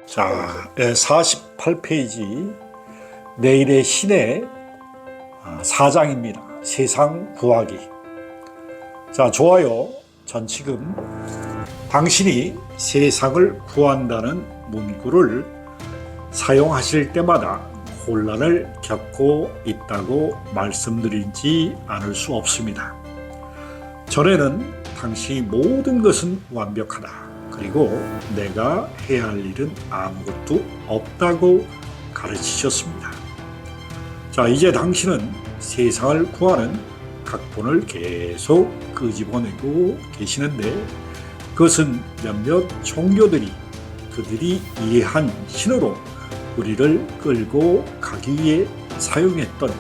자, 48페이지 내일의 신의 4장입니다. 세상 구하기. 자, 좋아요. 전 지금 당신이 세상을 구한다는 문구를 사용하실 때마다 혼란을 겪고 있다고 말씀드리지 않을 수 없습니다. 전에는 당신이 모든 것은 완벽하다. 그리고 내가 해야 할 일은 아무것도 없다고 가르치셨습니다. 자, 이제 당신은 세상을 구하는 각본을 계속 끄집어내고 계시는데 그것은 몇몇 종교들이 그들이 이해한 신으로 우리를 끌고 가기 위해 사용했던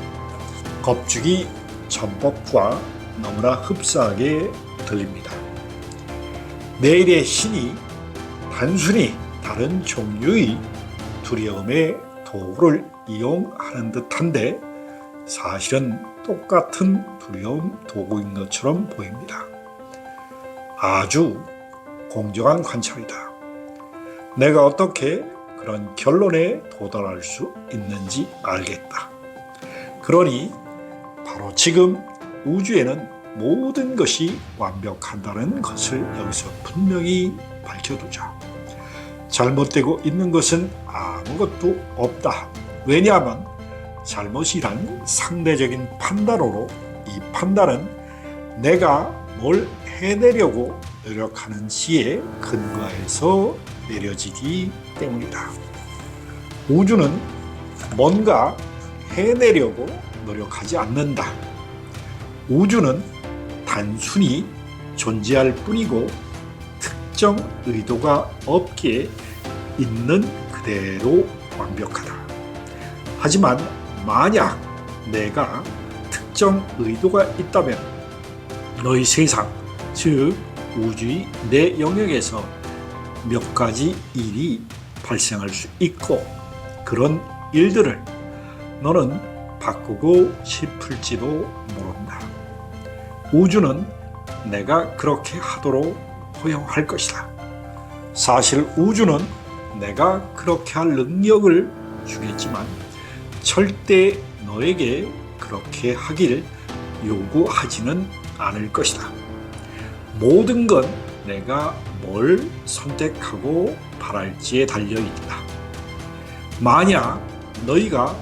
겁주기 전법과 너무나 흡사하게 들립니다. 내일의 신이 단순히 다른 종류의 두려움의 도구를 이용하는 듯한데 사실은 똑같은 두려움 도구인 것처럼 보입니다. 아주 공정한 관찰이다. 내가 어떻게 그런 결론에 도달할 수 있는지 알겠다. 그러니 바로 지금 우주에는 모든 것이 완벽하다는 것을 여기서 분명히 밝혀두자. 잘못되고 있는 것은 아무것도 없다. 왜냐하면 잘못이란 상대적인 판단으로 이 판단은 내가 뭘 해내려고 노력하는지에 근거해서 내려지기 때문이다. 우주는 뭔가 해내려고 노력하지 않는다. 우주는 단순히 존재할 뿐이고 특정 의도가 없기에 있는 그대로 완벽하다. 하지만 만약 내가 특정 의도가 있다면 너희 세상, 즉 우주의 내 영역에서 몇 가지 일이 발생할 수 있고 그런 일들을 너는 바꾸고 싶을지도 모른다. 우주는 내가 그렇게 하도록 허용할 것이다. 사실 우주는 내가 그렇게 할 능력을 주겠지만 절대 너에게 그렇게 하길 요구하지는 않을 것이다. 모든 건 내가 뭘 선택하고 바랄지에 달려있다. 만약 너희가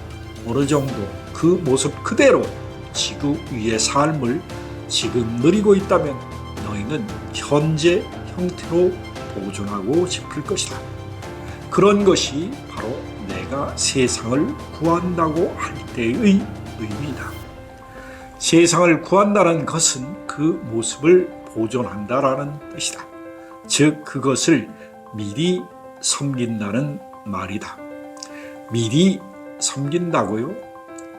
어느 정도 그 모습 그대로 지구 위의 삶을 지금 누리고 있다면 너희는 현재 형태로 보존하고 싶을 것이다. 그런 것이 바로 내가 세상을 구한다고 할 때의 의미다. 세상을 구한다는 것은 그 모습을 보존한다라는 뜻이다. 즉 그것을 미리 섬긴다는 말이다. 미리 섬긴다고요?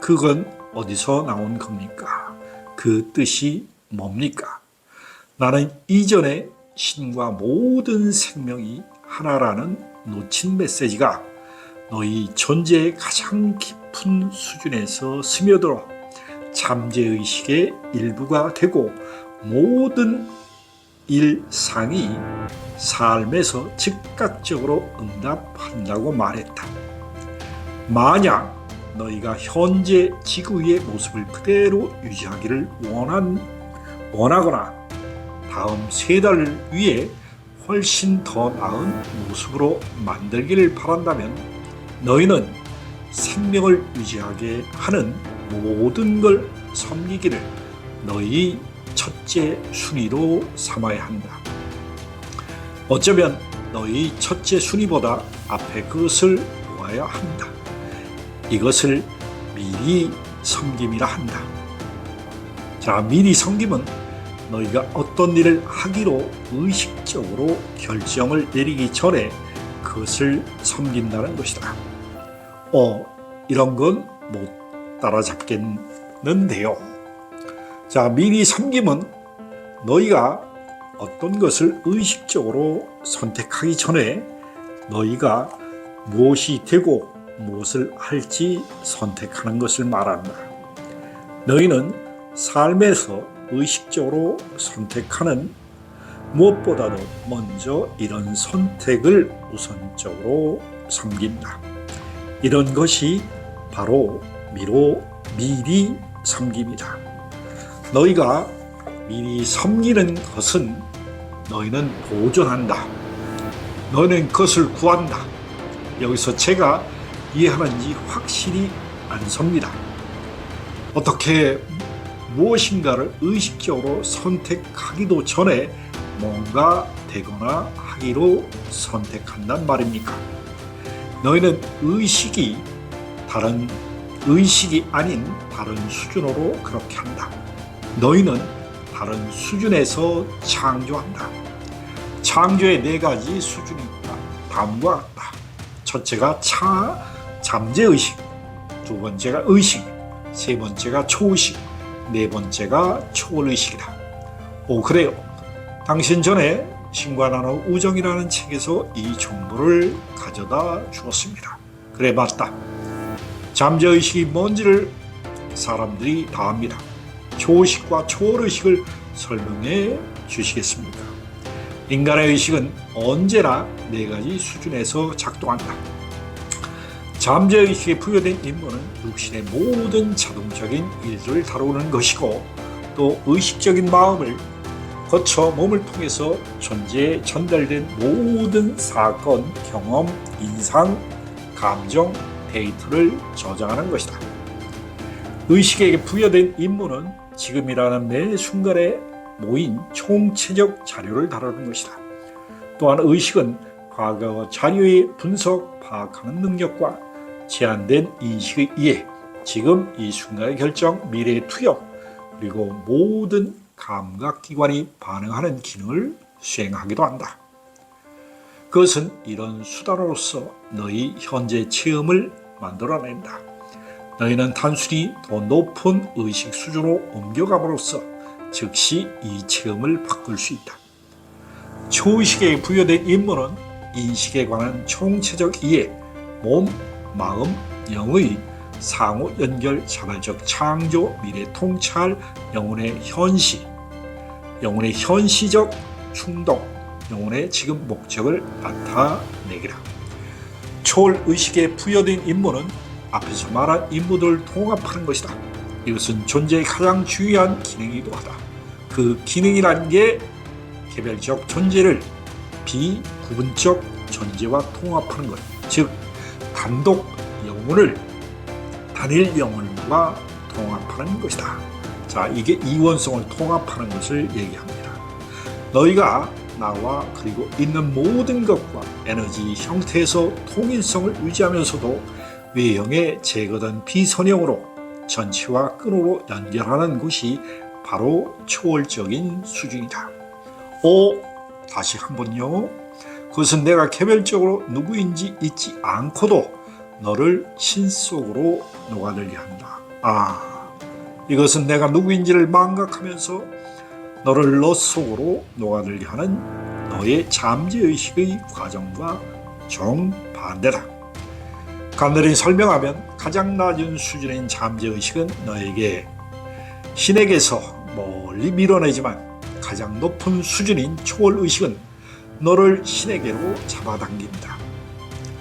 그건 어디서 나온 겁니까? 그 뜻이 뭡니까? 나는 이전에 신과 모든 생명이 하나라는 놓친 메시지가 너희 존재의 가장 깊은 수준에서 스며들어 잠재의식의 일부가 되고 모든 일상이 삶에서 즉각적으로 응답한다고 말했다. 만약 너희가 현재 지구의 모습을 그대로 유지하기를 원하거나 다음 세 달을 위해 훨씬 더 나은 모습으로 만들기를 바란다면 너희는 생명을 유지하게 하는 모든 걸 섬기기를 너희 첫째 순위로 삼아야 한다. 어쩌면 너희 첫째 순위보다 앞에 그것을 보아야 한다. 이것을 미리 섬김이라 한다. 자, 미리 섬김은 너희가 어떤 일을 하기로 의식적으로 결정을 내리기 전에 그것을 섬긴다는 것이다. 이런 건 못 따라잡겠는데요. 자, 미리 섬김은 너희가 어떤 것을 의식적으로 선택하기 전에 너희가 무엇이 되고 무엇을 할지 선택하는 것을 말한다. 너희는 삶에서 의식적으로 선택하는 무엇보다도 먼저 이런 선택을 우선적으로 섬긴다. 이런 것이 바로 미리 섬김이다. 너희가 미리 섬기는 것은 너희는 보존한다. 너희는 그것을 구한다. 여기서 제가 이해하는지 확실히 안 섭니다. 어떻게 무엇인가를 의식적으로 선택하기도 전에 뭔가 되거나 하기로 선택한단 말입니까? 너희는 의식이 아닌 다른 수준으로 그렇게 한다. 너희는 다른 수준에서 창조한다. 창조의 4가지 수준이 있다. 다음과 같다. 첫째가 잠재의식, 두 번째가 의식, 세 번째가 초의식, 네 번째가 초월의식이다. 오, 그래요. 당신 전에 신과 나누 우정이라는 책에서 이 정보를 가져다 주었습니다. 그래, 맞다. 잠재의식이 뭔지를 사람들이 다 압니다. 초의식과 초월의식을 설명해 주시겠습니까? 인간의 의식은 언제나 4가지 수준에서 작동한다. 잠재의식에 부여된 임무는 육신의 모든 자동적인 일들을 다루는 것이고, 또 의식적인 마음을 거쳐 몸을 통해서 존재에 전달된 모든 사건, 경험, 인상, 감정, 데이터를 저장하는 것이다. 의식에게 부여된 임무는 지금이라는 매 순간에 모인 총체적 자료를 다루는 것이다. 또한 의식은 과거 자료의 분석, 파악하는 능력과 제한된 인식의 이해, 지금 이 순간의 결정, 미래의 투영, 그리고 모든 감각기관이 반응하는 기능을 수행하기도 한다. 그것은 이런 수단으로서 너희 현재 체험을 만들어낸다. 너희는 단순히 더 높은 의식 수준으로 옮겨감으로써 즉시 이 체험을 바꿀 수 있다. 초의식에 부여된 임무는 인식에 관한 총체적 이해, 몸, 마음, 영의 상호 연결, 자발적 창조, 미래 통찰, 영혼의 현시적 충동, 영혼의 지금 목적을 나타내기라. 초월의식에 부여된 임무는 앞에서 말한 임무들을 통합하는 것이다. 이것은 존재의 가장 중요한 기능이기도 하다. 그 기능이란 게 개별적 존재를 비구분적 존재와 통합하는 것, 즉 단독 영혼을 단일 영혼과 통합하는 것이다. 자, 이게 이원성을 통합하는 것을 얘기합니다. 너희가 나와 그리고 있는 모든 것과 에너지 형태에서 통일성을 유지하면서도 외형에 제거된 비선형으로 전체와 끈으로 연결하는 것이 바로 초월적인 수준이다. 다시 한번요. 그것은 내가 개별적으로 누구인지 잊지 않고도 너를 신 속으로 녹아들게 한다. 이것은 내가 누구인지를 망각하면서 너를 너 속으로 녹아들게 하는 너의 잠재의식의 과정과 정반대다. 간단히 설명하면 가장 낮은 수준인 잠재의식은 너에게 신에게서 멀리 밀어내지만, 가장 높은 수준인 초월의식은 너를 신에게로 잡아당긴다.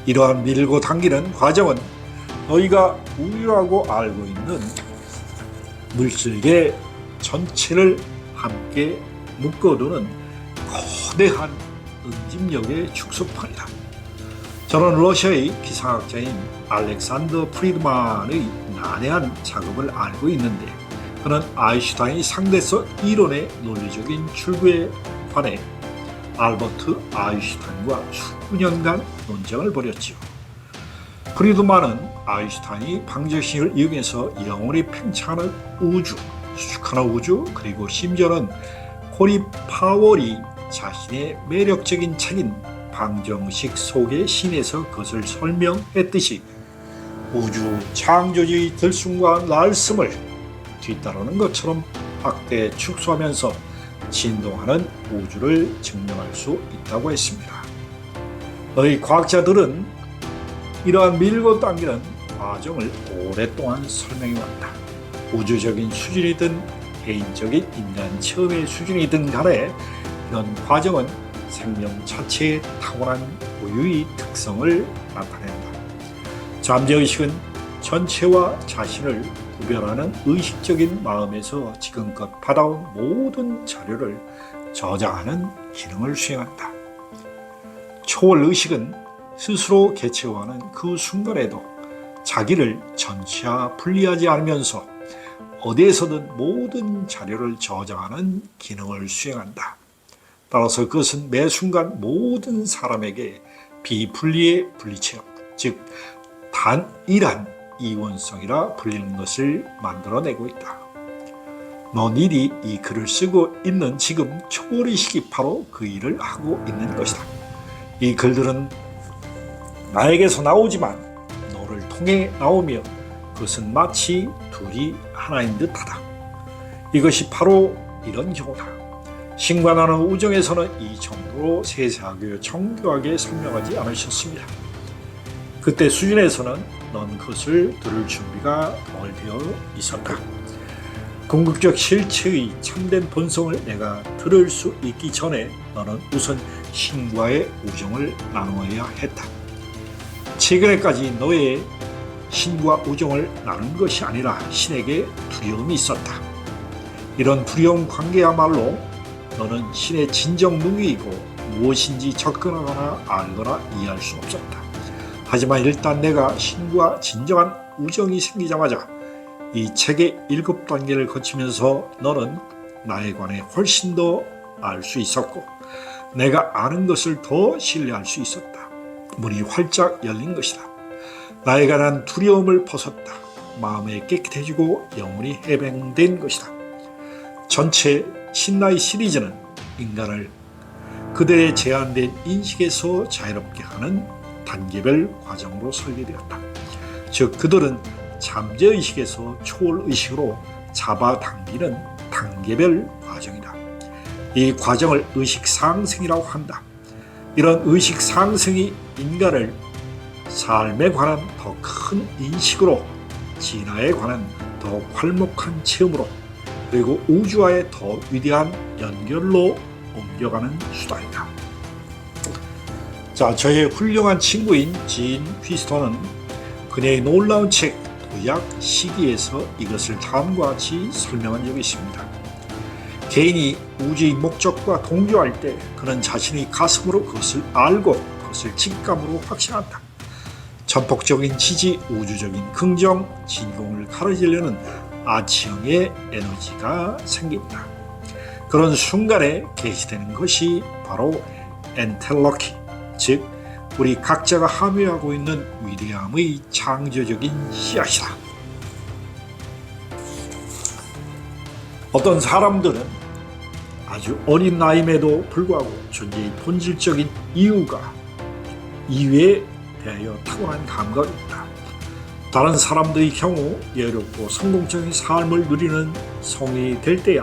이러한 밀고 당기는 과정은 너희가 우유라고 알고 있는 물질계 전체를 함께 묶어두는 거대한 응집력의 축소판이다. 저는 러시아의 기상학자인 알렉산더 프리드만의 난해한 작업을 알고 있는데, 그는 아인슈타인이 상대성 이론의 논리적인 출구에 관해 알버트 아인슈타인과 수년간 논쟁을 벌였지요. 프리드만은 아인슈타인이 방정식을 이용해서 영원히 팽창하는 우주, 수축하는 우주, 그리고 심지어는 코리 파월이 자신의 매력적인 책인 방정식 속의 신에서 그것을 설명했듯이 우주 창조주의 들숨과 날숨을 뒤따르는 것처럼 확대 축소하면서 진동하는 우주를 증명할 수 있다고 했습니다. 너희 과학자들은 이러한 밀고 당기는 과정을 오랫동안 설명해왔다. 우주적인 수준이든 개인적인 인간 체험의 수준이든 간에 이런 과정은 생명 자체의 타고난 고유의 특성을 나타낸다. 잠재의식은 전체와 자신을 구별하는 의식적인 마음에서 지금껏 받아온 모든 자료를 저장하는 기능을 수행한다. 초월의식은 스스로 개체화하는 그 순간에도 자기를 전체와 분리하지 않으면서 어디에서든 모든 자료를 저장하는 기능을 수행한다. 따라서 그것은 매 순간 모든 사람에게 비분리의 분리체험, 즉 단일한 이원성이라 불리는 것을 만들어내고 있다. 넌 일이 이 글을 쓰고 있는 지금 초월의식이 바로 그 일을 하고 있는 것이다. 이 글들은 나에게서 나오지만 너를 통해 나오며 그것은 마치 둘이 하나인 듯하다. 이것이 바로 이런 경우다. 신과 나는 우정에서는 이 정도로 세세하게 정교하게 설명하지 않으셨습니다. 그때 수준에서는 넌 그것을 들을 준비가 덜 되어 있었다. 궁극적 실체의 참된 본성을 내가 들을 수 있기 전에 너는 우선 신과의 우정을 나누어야 했다. 최근에까지 너의 신과 우정을 나눈 것이 아니라 신에게 두려움이 있었다. 이런 두려움 관계야말로 너는 신의 진정 무기이고 무엇인지 접근하거나 알거나 이해할 수 없었다. 하지만 일단 내가 신과 진정한 우정이 생기자마자 이 책의 7단계를 거치면서 너는 나에 관해 훨씬 더 알 수 있었고 내가 아는 것을 더 신뢰할 수 있었다. 문이 활짝 열린 것이다. 나에 관한 두려움을 벗었다. 마음이 깨끗해지고 영혼이 해방된 것이다. 전체 신라의 시리즈는 인간을 그들의 제한된 인식에서 자유롭게 하는 단계별 과정으로 설계되었다. 즉 그들은 잠재의식에서 초월의식으로 잡아당기는 단계별 과정이다. 이 과정을 의식상승이라고 한다. 이런 의식상승이 인간을 삶에 관한 더 큰 인식으로, 진화에 관한 더 활목한 체험으로, 그리고 우주와의 더 위대한 연결로 옮겨가는 수단이다. 자, 저의 훌륭한 친구인 진 휘스턴은 그녀의 놀라운 책 도약 시기에서 이것을 다음과 같이 설명한 적이 있습니다. 개인이 우주의 목적과 동조할 때 그는 자신의 가슴으로 그것을 알고 그것을 직감으로 확신한다. 전폭적인 지지, 우주적인 긍정, 진공을 가로지르는 아치형의 에너지가 생긴다. 그런 순간에 개시되는 것이 바로 엔텔러키, 즉 우리 각자가 함유하고 있는 위대함의 창조적인 씨앗이다. 어떤 사람들은 아주 어린 나이임에도 불구하고 존재의 본질적인 이유에 대하여 타고난 감각이 있다. 다른 사람들의 경우 여유롭고 성공적인 삶을 누리는 성인이 될 때야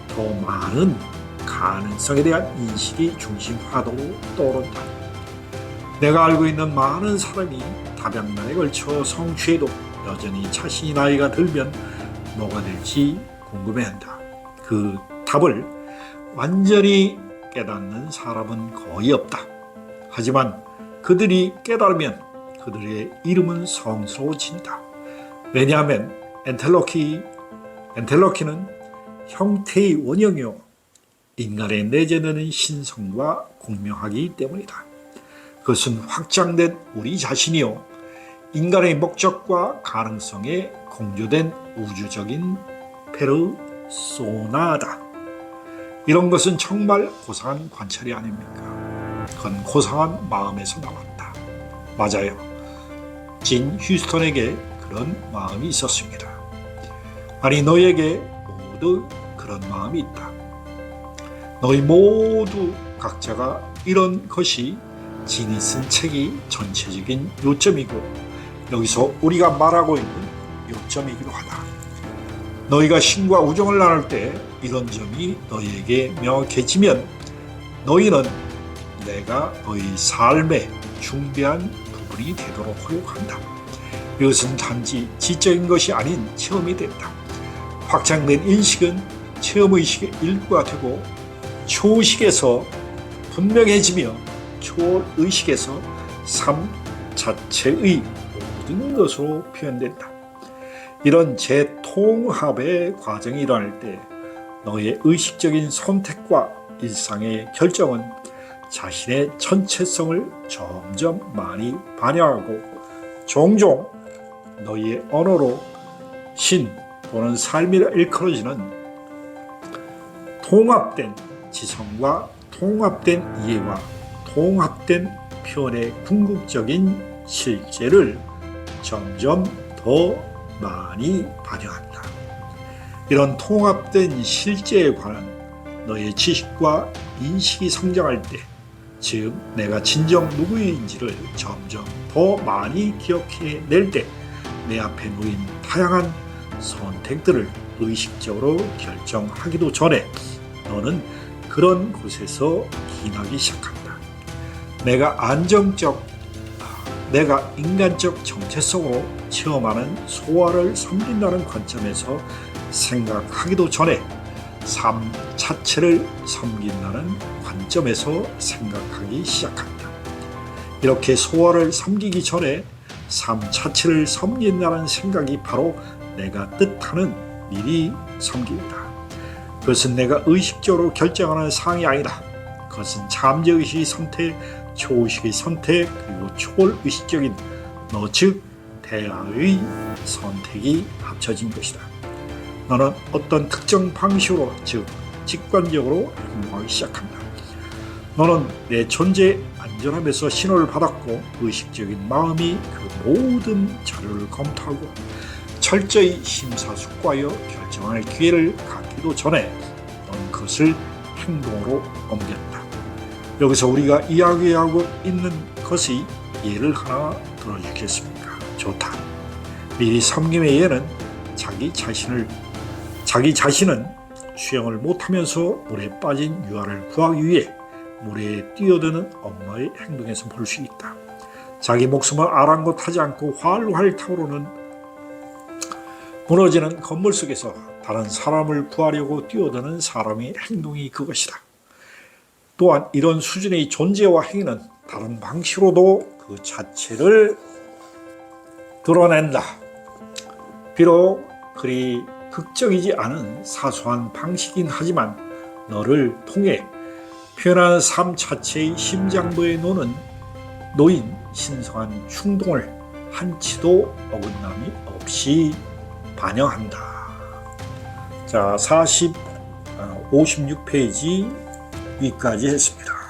더 많은 가능성에 대한 인식이 중심화되고 떠오른다. 내가 알고 있는 많은 사람이 다백년에 걸쳐 성취해도 여전히 자신이 나이가 들면 뭐가 될지 궁금해한다. 그 답을 완전히 깨닫는 사람은 거의 없다. 하지만 그들이 깨달으면 그들의 이름은 성스러워진다. 왜냐하면 엔텔러키는 형태의 원형이요 인간의 내재되는 신성과 공명하기 때문이다. 그것은 확장된 우리 자신이요 인간의 목적과 가능성에 공조된 우주적인 페르소나다. 이런 것은 정말 고상한 관찰이 아닙니까? 그건 고상한 마음에서 나왔다. 맞아요. 진 휴스턴에게 그런 마음이 있었습니다. 아니 너에게 모두 그런 마음이 있다. 너희 모두 각자가 이런 것이 진이 쓴 책이 전체적인 요점이고 여기서 우리가 말하고 있는 요점이기도 하다. 너희가 신과 우정을 나눌 때 이런 점이 너희에게 명확해지면 너희는 내가 너희 삶의 중대한 부분이 되도록 허용한다. 이것은 단지 지적인 것이 아닌 체험이 된다. 확장된 인식은 체험의식의 일부가 되고 초의식에서 분명해지며 초월의식에서 삶 자체의 모든 것으로 표현된다. 이런 재통합의 과정이 일어날 때 너의 의식적인 선택과 일상의 결정은 자신의 전체성을 점점 많이 반영하고 종종 너의 언어로 신 또는 삶이라 일컬어지는 통합된 지성과 통합된 이해와 통합된 표현의 궁극적인 실제를 점점 더 많이 반영한다. 이런 통합된 실제에 관한 너의 지식과 인식이 성장할 때, 즉 내가 진정 누구인지를 점점 더 많이 기억해낼 때 내 앞에 놓인 다양한 선택들을 의식적으로 결정하기도 전에 너는 그런 곳에서 기나기 시작한다. 내가 인간적 정체성으로 체험하는 소화를 섬긴다는 관점에서 생각하기도 전에 삶 자체를 섬긴다는 관점에서 생각하기 시작한다. 이렇게 소화를 섬기기 전에 삶 자체를 섬긴다는 생각이 바로 내가 뜻하는 미리 섬김이다. 그것은 내가 의식적으로 결정하는 사항이 아니다. 그것은 잠재의식의 선택, 초의식의 선택, 그리고 초월의식적인 너 즉 대화의 선택이 합쳐진 것이다. 너는 어떤 특정 방식으로 즉 직관적으로 행동하기 시작한다. 너는 내 존재의 안전함에서 신호를 받았고 의식적인 마음이 그 모든 자료를 검토하고 철저히 심사숙고하여 결정할 기회를 갖기도 전에 너는 그것을 행동으로 옮겼다. 여기서 우리가 이야기하고 있는 것의 예를 하나 들어주겠습니까? 좋다. 미리 섬김의 예는 자기 자신은 수영을 못하면서 물에 빠진 유아를 구하기 위해 물에 뛰어드는 엄마의 행동에서 볼 수 있다. 자기 목숨을 아랑곳하지 않고 활활 타오르는 무너지는 건물 속에서 다른 사람을 구하려고 뛰어드는 사람의 행동이 그것이다. 또한 이런 수준의 존재와 행위는 다른 방식으로도 그 자체를 드러낸다. 비록 그리 극적이지 않은 사소한 방식이긴 하지만 너를 통해 표현하는 삶 자체의 심장부에 놓인 신성한 충동을 한치도 어긋남이 없이 반영한다. 자, 56페이지 위까지 했습니다.